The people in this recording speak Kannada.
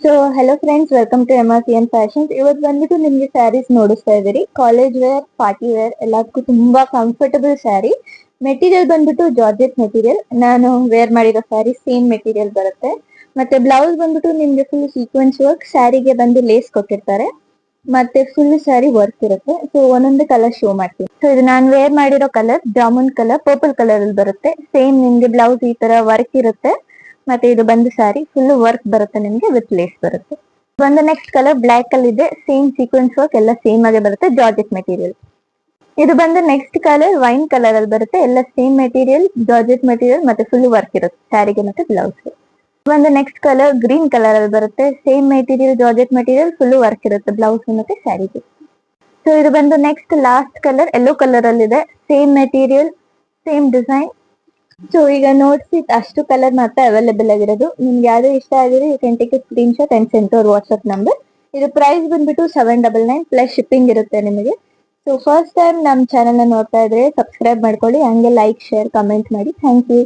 So hello friends, welcome to MRCN fashions. ಇವತ್ತು ಬಂದ್ಬಿಟ್ಟು ನಿಮ್ಗೆ ಸ್ಯಾರೀಸ್ ನೋಡಿಸ್ತಾ ಇದ್ದೀರಿ. ಕಾಲೇಜ್ ವೇರ್, ಪಾರ್ಟಿ ವೇರ್ ಎಲ್ಲದಕ್ಕೂ ತುಂಬಾ ಕಂಫರ್ಟಬಲ್ ಸ್ಯಾರಿ. ಮೆಟೀರಿಯಲ್ ಬಂದ್ಬಿಟ್ಟು ಜಾರ್ಜೆಟ್ ಮೆಟೀರಿಯಲ್. ನಾನು ವೇರ್ ಮಾಡಿರೋ ಸ್ಯಾರಿ ಸೇಮ್ ಮೆಟೀರಿಯಲ್ ಬರುತ್ತೆ. ಮತ್ತೆ ಬ್ಲೌಸ್ ಬಂದ್ಬಿಟ್ಟು ನಿಮ್ಗೆ ಫುಲ್ ಸೀಕ್ವೆನ್ಸ್ ವರ್ಕ್, ಸ್ಯಾರಿಗೆ ಬಂದು ಲೇಸ್ ಕೊಟ್ಟಿರ್ತಾರೆ. ಮತ್ತೆ ಫುಲ್ ಸ್ಯಾರಿ ವರ್ಕ್ ಇರುತ್ತೆ. ಸೊ ಒಂದೊಂದು ಕಲರ್ ಶೋ ಮಾಡ್ತೀನಿ. ಸೊ ಇದು ನಾನು ವೇರ್ ಮಾಡಿರೋ colour jamun colour, purple colour ಅಲ್ಲಿ ಬರುತ್ತೆ. ಸೇಮ್ ನಿಮ್ಗೆ ಬ್ಲೌಸ್ ಈ ತರ ವರ್ಕ್ ಇರುತ್ತೆ. ಮತ್ತೆ ಇದು ಬಂದು ಸ್ಯಾರಿ ಫುಲ್ ವರ್ಕ್ ಬರುತ್ತೆ, ನಿಮ್ಗೆ ವಿತ್ ಲೇಸ್ ಬರುತ್ತೆ. ಒಂದು ನೆಕ್ಸ್ಟ್ ಕಲರ್ ಬ್ಲಾಕ್ ಅಲ್ಲಿ ಇದೆ. ಸೇಮ್ ಸೀಕ್ವೆನ್ಸ್ ವರ್ಕ್ ಎಲ್ಲ ಸೇಮ್ ಆಗಿ ಬರುತ್ತೆ, ಜಾರ್ಜೆಟ್ ಮೆಟೀರಿಯಲ್. ಇದು ಬಂದು ನೆಕ್ಸ್ಟ್ ಕಲರ್ ವೈನ್ ಕಲರ್ ಅಲ್ಲಿ ಬರುತ್ತೆ. ಎಲ್ಲ ಸೇಮ್ ಮೆಟೀರಿಯಲ್, ಜಾರ್ಜೆಟ್ ಮೆಟೀರಿಯಲ್ ಮತ್ತೆ ಫುಲ್ ವರ್ಕ್ ಇರುತ್ತೆ ಸ್ಯಾರಿಗೆ ಮತ್ತೆ ಬ್ಲೌಸ್. ಒಂದು ನೆಕ್ಸ್ಟ್ ಕಲರ್ ಗ್ರೀನ್ ಕಲರ್ ಅಲ್ಲಿ ಬರುತ್ತೆ. Same material, georgette material, full work ಇರುತ್ತೆ ಬ್ಲೌಸ್ ಮತ್ತೆ ಸ್ಯಾರಿಗೆ. ಸೊ ಇದು ಬಂದು next last colour yellow colour ಅಲ್ಲಿ ಇದೆ. Same material, same design. So ಈಗ ನೋಟ್ಸ್ ಅಷ್ಟು ಕಲರ್ ಮಾತ್ರ ಅವೈಲೇಬಲ್ ಆಗಿರೋದು. ನಿಮ್ಗೆ ಯಾವ್ದು ಇಷ್ಟ ಆಗಿದ್ರೆ you can take a screen shot and send our WhatsApp number. ಇದು ಪ್ರೈಸ್ ಬಂದ್ಬಿಟ್ಟು 799 ಪ್ಲಸ್ ಶಿಪ್ಪಿಂಗ್ ಇರುತ್ತೆ ನಿಮಗೆ. ಸೊ ಫಸ್ಟ್ ಟೈಮ್ ನಮ್ಮ ಚಾನೆಲ್ ನೋಡ್ತಾ ಇದ್ರೆ ಸಬ್ಸ್ಕ್ರೈಬ್ ಮಾಡ್ಕೊಳ್ಳಿ, ಹಂಗೆ ಲೈಕ್, ಶೇರ್, ಕಮೆಂಟ್ ಮಾಡಿ. Thank you.